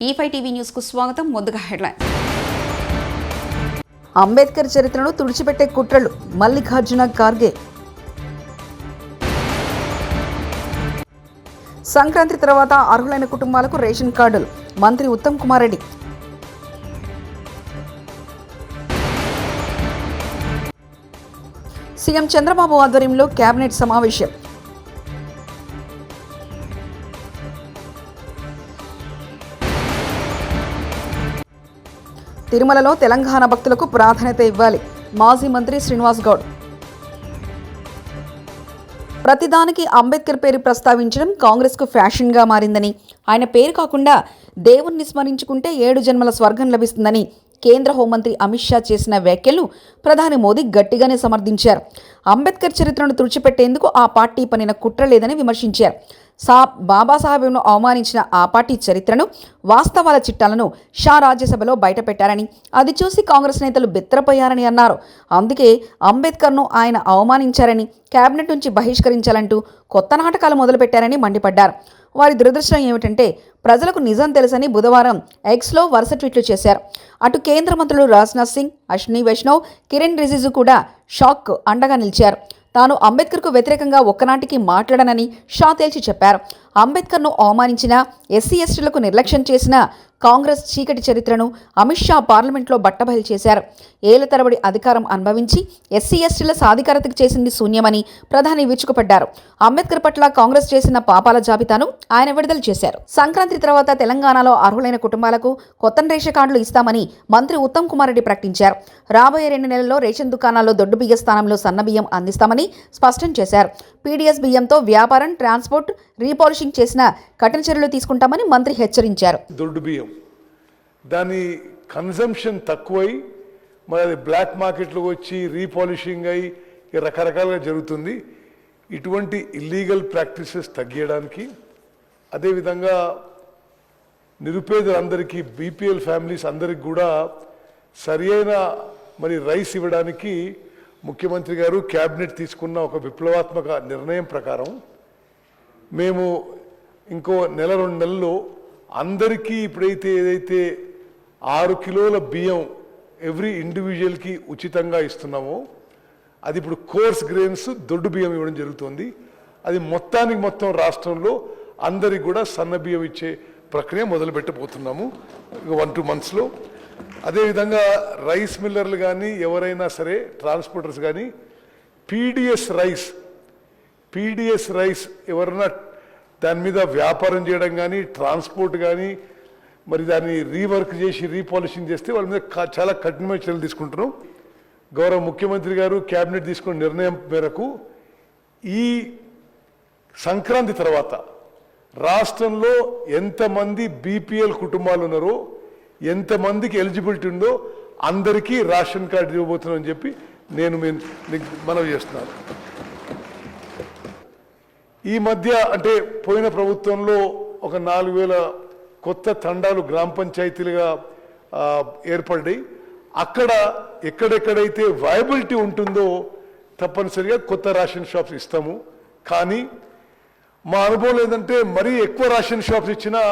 E5 TV news కు స్వాగతం. ముందుగా హెడ్లైన్. అంబేద్కర్ చరిత్రను తుడిచిపెట్టే కుట్రలు మల్లికార్జున ఖార్గే. సంక్రాంతి తర్వాత అర్హులైన కుటుంబాలకు రేషన్ కార్డులు మంత్రి ఉత్తమ్ కుమార్ రెడ్డి. సీఎం చంద్రబాబు ఆధ్వర్యంలో కేబినెట్ సమావేశం. తిరుమలలో తెలంగాణ భక్తులకు ప్రాధాన్యత ఇవ్వాలి మాజీ మంత్రి శ్రీనివాస్ గౌడ్. ప్రతిదానికి అంబేద్కర్ పేరు ప్రస్తావించడం కాంగ్రెస్కు ఫ్యాషన్గా మారిందని, ఆయన పేరు కాకుండా దేవుణ్ణి స్మరించుకుంటే 7 జన్మల స్వర్గం లభిస్తుందని కేంద్ర హోంమంత్రి అమిత్ షా చేసిన వ్యాఖ్యలను ప్రధాని మోదీ గట్టిగానే సమర్థించారు. అంబేద్కర్ చరిత్రను తుడిచిపెట్టేందుకు ఆ పార్టీ పనిన కుట్ర లేదని విమర్శించారు. బాబాసాహెబ్ను అవమానించిన ఆ పార్టీ చరిత్రను, వాస్తవాల చిట్టాలను షా రాజ్యసభలో బయటపెట్టారని, అది చూసి కాంగ్రెస్ నేతలు బెత్తరపోయారని అన్నారు. అందుకే అంబేద్కర్ను ఆయన అవమానించారని, కేబినెట్ నుంచి బహిష్కరించాలంటూ కొత్త నాటకాలు మొదలుపెట్టారని మండిపడ్డారు. వారి దురదృష్టం ఏమిటంటే ప్రజలకు నిజం తెలుసని బుధవారం ఎక్స్లో వరుస ట్వీట్లు చేశారు. అటు కేంద్ర మంత్రులు రాజ్నాథ్ సింగ్, అశ్విని వైష్ణవ్, కిరణ్ రిజిజు కూడా షాక్ అండగా నిలిచారు. తాను అంబేద్కర్కు వ్యతిరేకంగా ఒక్కనాటికి మాట్లాడనని షా తేల్చి చెప్పారు. అంబేద్కర్ను అవమానించిన, ఎస్సీ ఎస్టీలకు నిర్లక్ష్యం చేసిన కాంగ్రెస్ చీకటి చరిత్రను అమిత్ షా పార్లమెంట్లో బట్టబయలు చేశారు. ఏళ్ల తరబడి అధికారం అనుభవించి ఎస్సీ ఎస్టీల సాధికారతకు చేసింది శూన్యమని ప్రధాని విరుచుకుపడ్డారు. అంబేద్కర్ పట్ల కాంగ్రెస్ చేసిన పాపాల జాబితాను ఆయన విడుదల చేశారు. సంక్రాంతి తర్వాత తెలంగాణలో అర్హులైన కుటుంబాలకు కొత్త రేషన్ కార్డులు ఇస్తామని మంత్రి ఉత్తమ్ కుమార్ రెడ్డి ప్రకటించారు. రాబోయే 2 నెలల్లో రేషన్ దుకాణాల్లో దొడ్డు బియ్య స్థానంలో సన్న బియ్యం అందిస్తామని స్పష్టం చేశారు. పీడీఎస్ బియ్యంతో వ్యాపారం, ట్రాన్స్పోర్ట్, రీపాలిషింగ్ చేసిన కఠిన చర్యలు తీసుకుంటామని మంత్రి హెచ్చరించారు. దొడ్డు బియ్యం దాని కన్జంప్షన్ తక్కువై మరి అది బ్లాక్ మార్కెట్లో వచ్చి రీపాలిషింగ్ అయ్యి రకరకాలుగా జరుగుతుంది. ఇటువంటి ఇల్లీగల్ ప్రాక్టీసెస్ తగ్గించడానికి, అదేవిధంగా నిరుపేదలందరికీ, బీపీఎల్ ఫ్యామిలీస్ అందరికి కూడా సరి అయిన మరి రైస్ ఇవ్వడానికి ముఖ్యమంత్రి గారు క్యాబినెట్ తీసుకున్న ఒక విప్లవాత్మక నిర్ణయం ప్రకారం మేము ఇంకో 1-2 నెలల్లో అందరికీ ఇప్పుడైతే ఏదైతే 6 కిలోల బియ్యం ఎవ్రీ ఇండివిజువల్కి ఉచితంగా ఇస్తున్నామో, అది ఇప్పుడు కోర్స్ గ్రెయిన్స్ దొడ్డు బియ్యం ఇవ్వడం జరుగుతుంది. అది మొత్తం రాష్ట్రంలో అందరికి కూడా సన్న బియ్యం ఇచ్చే ప్రక్రియ మొదలుపెట్టబోతున్నాము 1-2 మంత్స్లో. అదేవిధంగా రైస్ మిల్లర్లు కానీ ఎవరైనా సరే, ట్రాన్స్పోర్టర్స్ కానీ పీడిఎస్ రైస్ ఎవరైనా దాని మీద వ్యాపారం చేయడం కానీ, ట్రాన్స్పోర్ట్ కానీ, మరి దాన్ని రీవర్క్ చేసి రీపాలిషింగ్ చేస్తే వాళ్ళ మీద చాలా కఠినమైన చర్యలు తీసుకుంటున్నాం. గౌరవ ముఖ్యమంత్రి గారు క్యాబినెట్ తీసుకున్న నిర్ణయం మేరకు ఈ సంక్రాంతి తర్వాత రాష్ట్రంలో ఎంతమంది బీపీఎల్ కుటుంబాలు ఉన్నారో, ఎంతమందికి ఎలిజిబిలిటీ ఉందో అందరికీ రేషన్ కార్డు ఇవ్వబోతున్నామని చెప్పి నేను మనవి చేస్తున్నాను. ఈ మధ్య అంటే పోయిన ప్రభుత్వంలో ఒక 4,000 కొత్త తండాలు గ్రామ పంచాయతీలుగా ఏర్పడ్డాయి. అక్కడ ఎక్కడెక్కడైతే వయబిలిటీ ఉంటుందో తప్పనిసరిగా కొత్త రేషన్ షాప్స్ ఇస్తాము. కానీ మా అనుభవం ఏంటంటే మరీ ఎక్కువ రేషన్ షాప్స్ ఇచ్చినా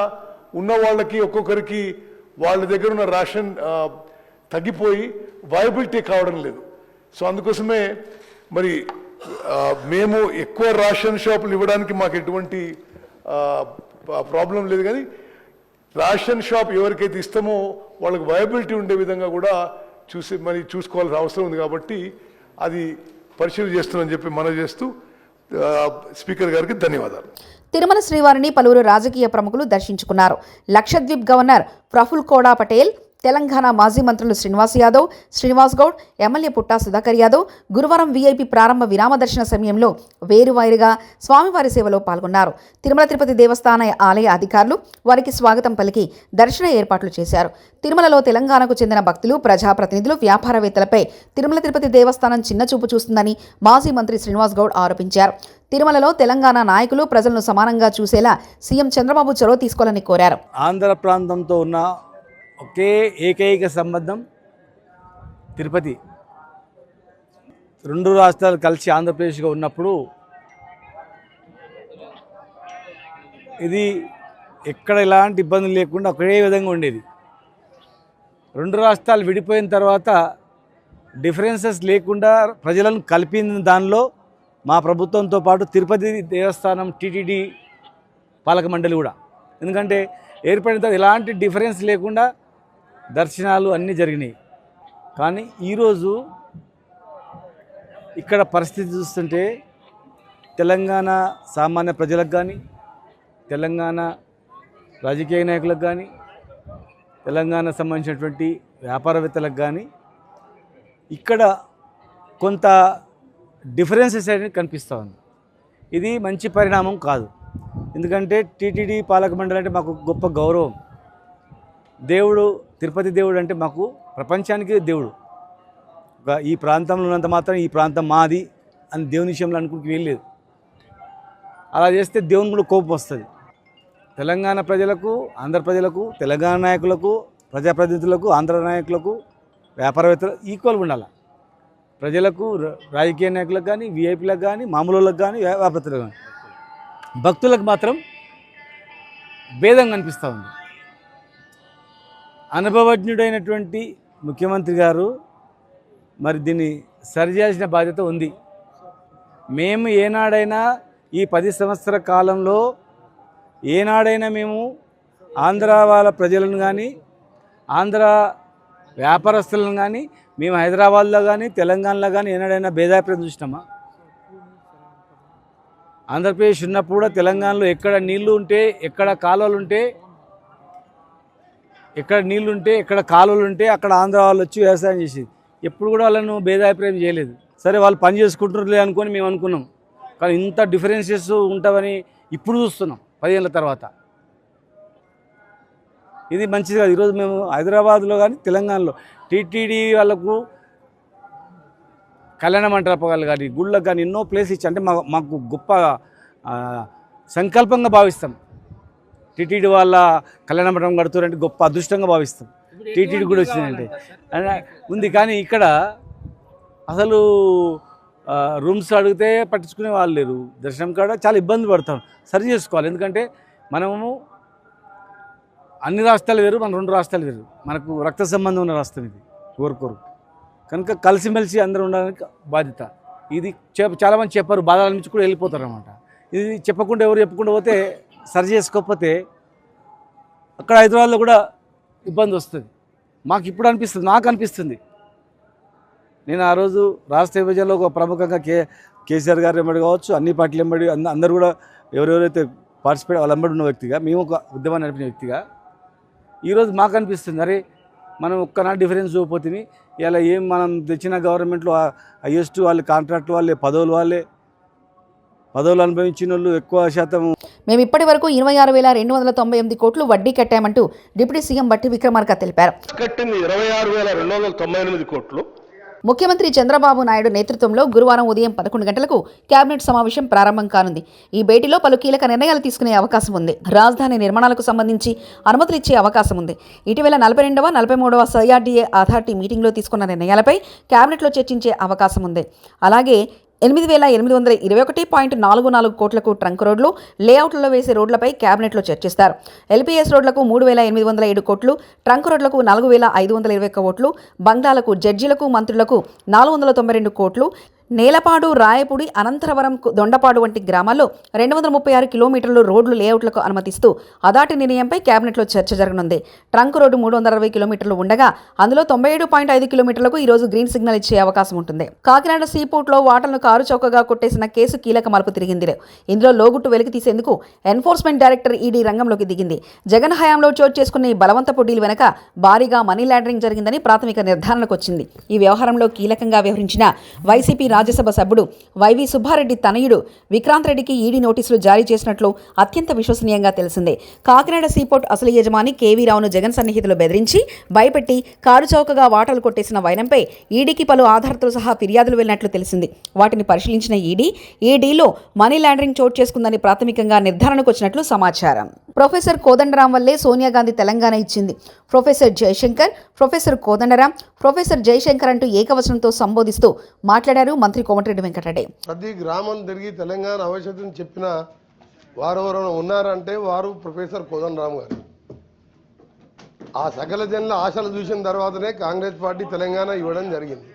ఉన్న వాళ్ళకి ఒక్కొక్కరికి వాళ్ళ దగ్గర ఉన్న రేషన్ తగ్గిపోయి వయబిలిటీ కావడం లేదు. సో అందుకోసమే మరి మేము ఎక్కువ రేషన్ షాపులు ఇవ్వడానికి మాకు ఎటువంటి ప్రాబ్లం లేదు. కానీ రేషన్ షాప్ ఎవరికైతే ఇస్తామో వాళ్ళకి వయబిలిటీ ఉండే విధంగా కూడా చూసుకోవాల్సిన అవసరం ఉంది. కాబట్టి అది పరిశీలన చేస్తున్నామని చెప్పి మనవి చేస్తూ స్పీకర్ గారికి ధన్యవాదాలు. తిరుమల శ్రీవారిని పలువురు రాజకీయ ప్రముఖులు దర్శించుకున్నారు. లక్షద్వీప్ గవర్నర్ ప్రఫుల్ కోడా పటేల్, తెలంగాణ మాజీ మంత్రులు శ్రీనివాస్ యాదవ్, శ్రీనివాస్ గౌడ్, ఎమ్మెల్యే పుట్టా సుధాకర్ యాదవ్ గురువారం వీఐపీ ప్రారంభ విరామ దర్శన సమయంలో వేరువారుగా స్వామివారి సేవలో పాల్గొన్నారు. తిరుమల తిరుపతి దేవస్థాన ఆలయ అధికారులు వారికి స్వాగతం పలికి దర్శన ఏర్పాట్లు చేశారు. తిరుమలలో తెలంగాణకు చెందిన భక్తులు, ప్రజాప్రతినిధులు, వ్యాపారవేత్తలపై తిరుమల తిరుపతి దేవస్థానం చిన్నచూపు చూస్తుందని మాజీ మంత్రి శ్రీనివాస్ గౌడ్ ఆరోపించారు. తిరుమలలో తెలంగాణ నాయకులు ప్రజలను సమానంగా చూసేలా సీఎం చంద్రబాబు చొరవ తీసుకోవాలని కోరారు. ఆంధ్ర ప్రాంతంతో ఉన్న ఒకే ఏకైక సంబంధం తిరుపతి. 2 రాష్ట్రాలు కలిసి ఆంధ్రప్రదేశ్గా ఉన్నప్పుడు ఇది ఎక్కడ ఎలాంటి ఇబ్బందులు లేకుండా ఒకే విధంగా ఉండేది. 2 రాష్ట్రాలు విడిపోయిన తర్వాత డిఫరెన్సెస్ లేకుండా ప్రజలను కలిపిన దానిలో మా ప్రభుత్వంతో పాటు తిరుపతి దేవస్థానం టీటీడీ పాలక మండలి కూడా. ఎందుకంటే ఏర్పడిన తర్వాత ఎలాంటి డిఫరెన్స్ లేకుండా దర్శనాలు అన్నీ జరిగినాయి. కానీ ఈరోజు ఇక్కడ పరిస్థితి చూస్తుంటే తెలంగాణ సామాన్య ప్రజలకు కానీ, తెలంగాణ రాజకీయ నాయకులకు కానీ, తెలంగాణ సంబంధించినటువంటి వ్యాపారవేత్తలకు కానీ ఇక్కడ కొంత డిఫరెన్సెస్ అనేది కనిపిస్తూ ఉంది. ఇది మంచి పరిణామం కాదు. ఎందుకంటే టీటీడీ పాలక మండలి అంటే మాకు గొప్ప గౌరవం. దేవుడు, తిరుపతి దేవుడు అంటే మాకు ప్రపంచానికి దేవుడు. ఈ ప్రాంతంలో ఉన్నంత మాత్రం ఈ ప్రాంతం మాది అని దేవుని విషయంలో అనుకుంటూ వెళ్ళలేదు. అలా చేస్తే దేవుని కూడా కోపం వస్తుంది. తెలంగాణ ప్రజలకు, ఆంధ్ర ప్రజలకు, తెలంగాణ నాయకులకు, ప్రజాప్రతినిధులకు, ఆంధ్ర నాయకులకు, వ్యాపారవేత్తలకు ఈక్వల్గా ఉండాలి. ప్రజలకు, రాజకీయ నాయకులకు కానీ, విఐపీలకు కానీ, మామూలులకు కానీ, వ్యాపారవేత్తలకు కానీ, భక్తులకు మాత్రం భేదం కనిపిస్తూ ఉంది. అనుభవజ్ఞుడైనటువంటి ముఖ్యమంత్రి గారు మరి దీన్ని సరిచేయాల్సిన బాధ్యత ఉంది. మేము ఏనాడైనా ఈ 10 సంవత్సరాల కాలంలో ఏనాడైనా మేము ఆంధ్ర వాళ్ళ ప్రజలను కానీ, ఆంధ్ర వ్యాపారస్తులను కానీ, మేము హైదరాబాద్లో కానీ, తెలంగాణలో కానీ ఏనాడైనా భేదాభిప్రాయం చూసినామా? ఆంధ్రప్రదేశ్ ఉన్నప్పుడు కూడా తెలంగాణలో ఎక్కడ నీళ్లు ఉంటే, ఎక్కడ కాలువలు ఉంటే, ఎక్కడ కాలువలు ఉంటే అక్కడ ఆంధ్ర వాళ్ళు వచ్చి వ్యవసాయం చేసేది. ఎప్పుడు కూడా వాళ్ళను భేదాభిప్రాయం చేయలేదు. సరే వాళ్ళు పని చేసుకుంటున్నారులే అనుకొని మేము అనుకున్నాం. కానీ ఇంత డిఫరెన్సెస్ ఉంటామని ఇప్పుడు చూస్తున్నాం 10 ఏళ్ళ తర్వాత. ఇది మంచిది కాదు. ఈరోజు మేము హైదరాబాద్లో కానీ, తెలంగాణలో టీటీడీ వాళ్ళకు కళ్యాణ మంటపాలు కానీ, గుళ్ళకు కానీ ఎన్నో ప్లేస్ ఇచ్చి అంటే మాకు గొప్ప సంకల్పంగా భావిస్తాం. టీటీడీ వాళ్ళ కళ్యాణ మండపం కడుతారంటే గొప్ప అదృష్టంగా భావిస్తాం. టీటీడీ కూడా వచ్చిందంటే ఉంది. కానీ ఇక్కడ అసలు రూమ్స్ అడిగితే పట్టించుకునే వాళ్ళు లేరు. దర్శనం కాడ చాలా ఇబ్బంది పడతాం. సరి చేసుకోవాలి. ఎందుకంటే మనము అన్ని రాష్ట్రాలు వేరు, మన 2 రాష్ట్రాలు వేరు. మనకు రక్త సంబంధం ఉన్న రాష్ట్రం ఇది కోరుకోరు. కనుక కలిసిమెలిసి అందరూ ఉండడానికి బాధ్యత. ఇది చాలామంది చెప్పారు, బాధలు నుంచి కూడా వెళ్ళిపోతారు అన్నమాట. ఇది చెప్పకుండా ఎవరు చెప్పకుండా పోతే, సరి చేసుకోకపోతే అక్కడ హైదరాబాద్లో కూడా ఇబ్బంది వస్తుంది. మాకు ఇప్పుడు అనిపిస్తుంది, నాకు అనిపిస్తుంది. నేను ఆ రోజు రాష్ట్ర విభజనలో ఒక ప్రముఖంగా కేసీఆర్ గారు వెంబడి కావచ్చు, అన్ని పార్టీలు వెంబడి అందరూ కూడా ఎవరెవరైతే పార్టిసిపేట్ వాళ్ళ వెంబడి ఉన్న వ్యక్తిగా, మేము ఒక ఉద్యమాన్ని నడిపిన వ్యక్తిగా ఈరోజు మాకు అనిపిస్తుంది, అరే మనం ఒక్కనాడు డిఫరెన్స్ చూపోతుంది. ఇలా ఏం మనం తెచ్చిన గవర్నమెంట్లో హైయెస్ట్ వాళ్ళు కాంట్రాక్ట్ వాళ్ళే, పదవులు అనుభవించిన వాళ్ళు ఎక్కువ శాతం. మేము ఇప్పటి వరకు 26,298 కోట్లు వడ్డీ కట్టామంటూ డిప్యూటీ సీఎం బట్టి విక్రమార్క తెలిపారు. కట్టింది 26,298 కోట్లు. ముఖ్యమంత్రి చంద్రబాబు నాయుడు నేతృత్వంలో గురువారం ఉదయం 11 గంటలకు కేబినెట్ సమావేశం ప్రారంభం కానుంది. ఈ భేటీలో పలు కీలక నిర్ణయాలు తీసుకునే అవకాశం ఉంది. రాజధాని నిర్మాణాలకు సంబంధించి అనుమతులు ఇచ్చే అవకాశం ఉంది. ఇటీవల 42వ, 43వ సిఆర్డీఏ అథారిటీ మీటింగ్లో తీసుకున్న నిర్ణయాలపై కేబినెట్లో చర్చించే అవకాశం ఉంది. అలాగే 8,821.44 కోట్లకు ట్రంక్ రోడ్లు, లేఅవుట్లలో వేసే రోడ్లపై కేబినెట్లో చర్చిస్తారు. ఎల్పీఎస్ రోడ్లకు 3,807 కోట్లు, ట్రంక్ రోడ్లకు 4,521 కోట్లు, బంగ్లాలకు, జడ్జీలకు, మంత్రులకు 492 కోట్లు, నేలపాడు, రాయపూడి, అనంతరవరం, దొండపాడు వంటి గ్రామాల్లో 236 కిలోమీటర్లు రోడ్లు లేఅవుట్లకు అనుమతిస్తూ అదాటి నిర్ణయంపై కేబినెట్లో చర్చ జరగనుంది. ట్రంక్ రోడ్డు 360 కిలోమీటర్లు ఉండగా అందులో 97.5 కిలోమీటర్లకు ఈరోజు గ్రీన్ సిగ్నల్ ఇచ్చే అవకాశం ఉంటుంది. కాకినాడ సీపోర్ట్లో వాటర్ను కారు చౌకగా కొట్టేసిన కేసు కీలక మలుపు తిరిగింది. ఇందులో లోగుట్టు వెలికి తీసేందుకు ఎన్ఫోర్స్మెంట్ డైరెక్టర్ ఈడీ రంగంలోకి దిగింది. జగన్ హయాంలో చోటు చేసుకున్న ఈ బలవంతపు డీల్ వెనక భారీగా మనీ లాండరింగ్ జరిగిందని ప్రాథమిక నిర్ధారణకు వచ్చింది. ఈ వ్యవహారంలో కీలకంగా వ్యవహరించిన వైసీపీ రాజ్యసభ సభ్యుడు వైవి సుబ్బారెడ్డి తనయుడు విక్రాంత్ రెడ్డికి ఈడీ నోటీసులు జారీ చేసినట్లు అత్యంత విశ్వసనీయంగా తెలిసిందే. కాకినాడ సీపోర్ట్ అసలు యజమాని కేవీ రావును జగన్ సన్నిహితులు బెదిరించి భయపెట్టి కారు చౌకగా వాటాలు కొట్టేసిన వైనంపై ఈడీకి పలు ఆధారాలతో సహా ఫిర్యాదులు వెళ్లినట్లు తెలిసింది. వాటిని పరిశీలించిన ఈడీ ఈ డీల్లో మనీ లాండరింగ్ చోటు చేసుకుందని ప్రాథమికంగా నిర్ధారణకు వచ్చినట్లు సమాచారం. ప్రొఫెసర్ కోదండరాం వల్లే సోనియా గాంధీ తెలంగాణ ఇచ్చింది. Professor Jayashankar, professor Kodandaram, professor Jayashankar అంటూ ఏకవచనంతో సంబోధిస్తూ మాట్లాడారు మంత్రి కోమటిరెడ్డి వెంకటరెడ్డి. ప్రతి గ్రామం తిరిగి తెలంగాణ ఆవశ్యకతను చెప్పిన వారు ఎవరైనా ఉన్నారంటే వారు ప్రొఫెసర్ కోదండరామ్ గారు. ఆ సకల జనుల ఆశలు చూసిన తర్వాతనే కాంగ్రెస్ పార్టీ తెలంగాణ ఇవ్వడం జరిగింది.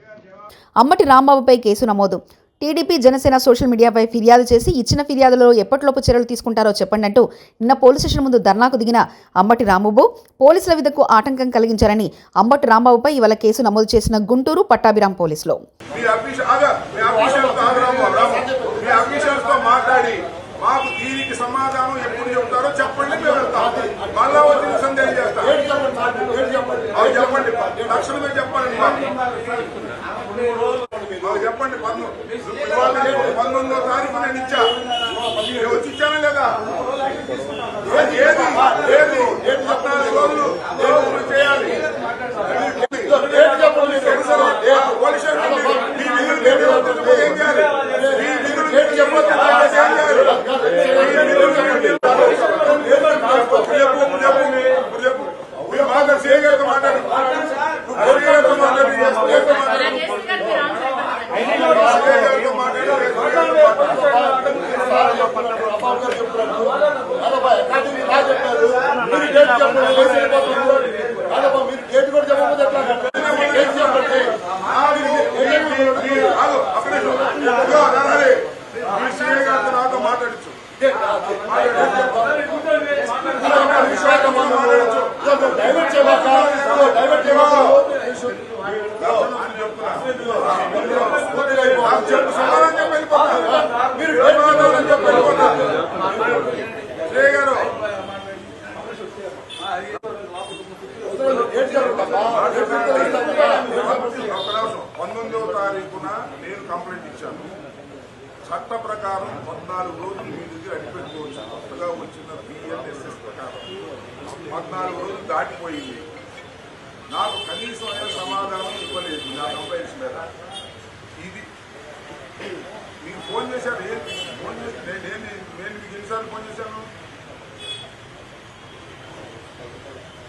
అంబటి రాంబాబుపై కేసు నమోదు. టీడీపీ జనసేన సోషల్ మీడియాపై ఫిర్యాదు చేసి ఇచ్చిన ఫిర్యాదులో ఎప్పటిలోపు చర్యలు తీసుకుంటారో చెప్పండి అంటూ నిన్న పోలీస్ స్టేషన్ ముందు ధర్నాకు దిగిన అంబటి రాంబాబు పోలీసుల విధులకు ఆటంకం కలిగించారని అంబటి రాంబాబుపై ఇవాళ కేసు నమోదు చేసిన గుంటూరు పట్టాభిరామ్ పోలీసులు. మాకు దీనికి సమాధానం ఎప్పుడు చెప్తారో చెప్పండి, మేము వెళ్తాం. మళ్ళా వచ్చి సందేహం చేస్తాం. చెప్పండి, తక్షణమే చెప్పండి. చెప్పండి, 19వ తారీఖు నేను ఇచ్చా. వచ్చి ఇచ్చానా లేదా? ఏది 14 రోజులు చేయాలి. పోలీసు ఏం చేయాలి? నాతో మాట్లాడచ్చు. నేను కంప్లైంట్ ఇచ్చాను. చట్ట ప్రకారం 14 రోజులు మీ దగ్గర అడిపెట్టుకోవచ్చు. కొత్తగా వచ్చిన BNSS ప్రకారం 14 రోజులు దాటిపోయింది. నాకు కనీసం సమాధానం ఇవ్వలేదు నా కంప్లైంట్స్ మీద. ఇది మీకు ఫోన్ చేశాను. నేను మీకు ఎన్నిసార్లు ఫోన్ చేశాను?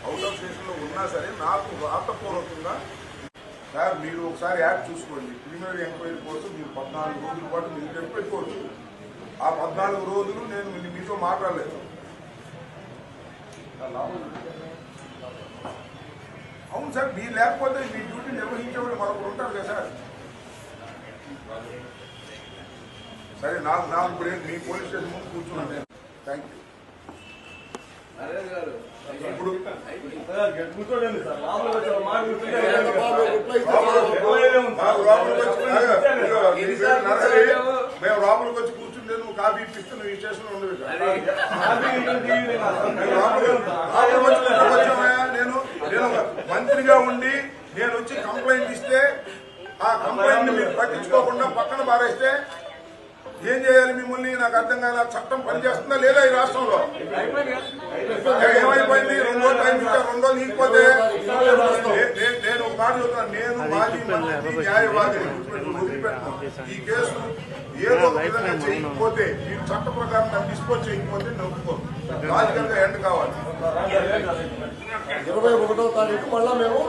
అవుట్ ఆఫ్ స్టేషన్లో ఉన్నా సరే నాకు రాతపూర్వకంగా సార్ మీరు ఒకసారి యాప్ చూసుకోండి. ప్రిలిమినరీ ఎంక్వైరీ కోసం మీరు 14 రోజుల పాటు మీరు పెట్టుకోవచ్చు. ఆ 14 రోజులు నేను మీతో మాట్లాడలేదు. అవును సార్, మీరు లేకపోతే మీ డ్యూటీ నిర్వహించేవాళ్ళు మరొకరు ఉంటారు కదా సార్. సరే, నాకు ఇప్పుడు మీ పోలీస్ స్టేషన్ ముందు కూర్చున్నాను నేను. Thank you. ఇప్పుడు మేము లోపలికి వచ్చి కూర్చుంటే నువ్వు కాఫీ ఇప్పిస్తే నువ్వు ఈ స్టేషన్ లో ఉండదు. నేను మంత్రిగా ఉండి నేను వచ్చి కంప్లైంట్ ఇస్తే ఆ కంప్లైంట్ ని మీరు పట్టించుకోకుండా పక్కన పారేస్తే ఏం చేయాలి మిమ్మల్ని? నాకు అర్థం కాదు. చట్టం పనిచేస్తుందా లేదా ఈ రాష్ట్రంలో? ఏమైపోయింది? 2 రోజులు టైం ఇచ్చారు, 2 రోజులు నీకపోతే నేను ఒక మాట చెప్తున్నాను. నేను మాజీ మంత్రి న్యాయవాదిని వదిలిపెట్టాను. ఈ కేసు ఏదో ఒక విధంగా చేయకపోతే మీరు చట్ట ప్రకారం నాకు డిస్పోజ్ చేయకపోతే నేను ఒప్పుకోను. లాజికల్ గా ఎండ్ కావాలి. 21వ తారీఖు మళ్ళా మేము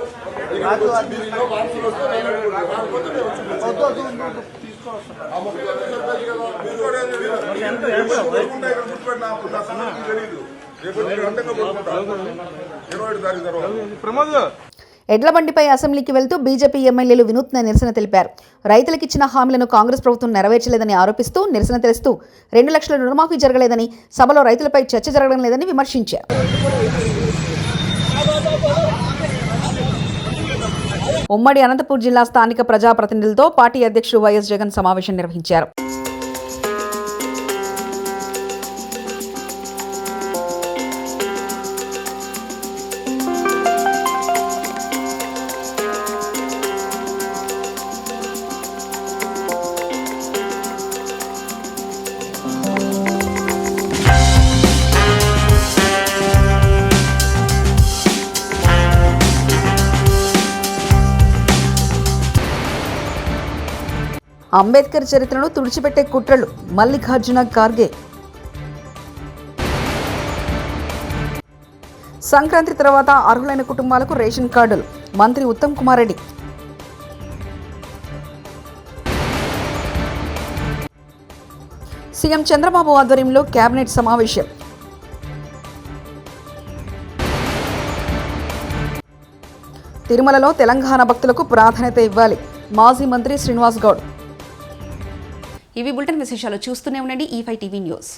తెలీదు. రేపు గంటగా పడుకుంటాను 27 తారీఖు తర్వాత. ఎడ్లబండిపై అసెంబ్లీకి వెళ్తూ బీజేపీ ఎమ్మెల్యేలు వినూత్న నిరసన తెలిపారు. రైతులకిచ్చిన హామీలను కాంగ్రెస్ ప్రభుత్వం నెరవేర్చలేదని ఆరోపిస్తూ నిరసన తెలుస్తూ 2 లక్షల రుణమాఫీ జరగలేదని, సభలో రైతులపై చర్చ జరగడం లేదని విమర్శించారు. ఉమ్మడి అనంతపూర్ జిల్లా స్థానిక ప్రజాప్రతినిధులతో పార్టీ అధ్యక్షుడు వైఎస్ జగన్ సమావేశం నిర్వహించారు. అంబేద్కర్ చరిత్రను తుడిచిపెట్టే కుట్రలు మల్లికార్జున ఖార్గే. సంక్రాంతి తర్వాత అర్హులైన కుటుంబాలకు రేషన్ కార్డులు మంత్రి ఉత్తమ్ కుమార్ రెడ్డి. సీఎం చంద్రబాబు ఆధ్వర్యంలో కేబినెట్ సమావేశం. తిరుమలలో తెలంగాణ భక్తులకు ప్రాధాన్యత ఇవ్వాలి. మాజీ మంత్రి శ్రీనివాస్ గౌడ్. ఇవి బులెటిన్ విశేషాలు. చూస్తూనే ఉండండి E5 టీవీ న్యూస్.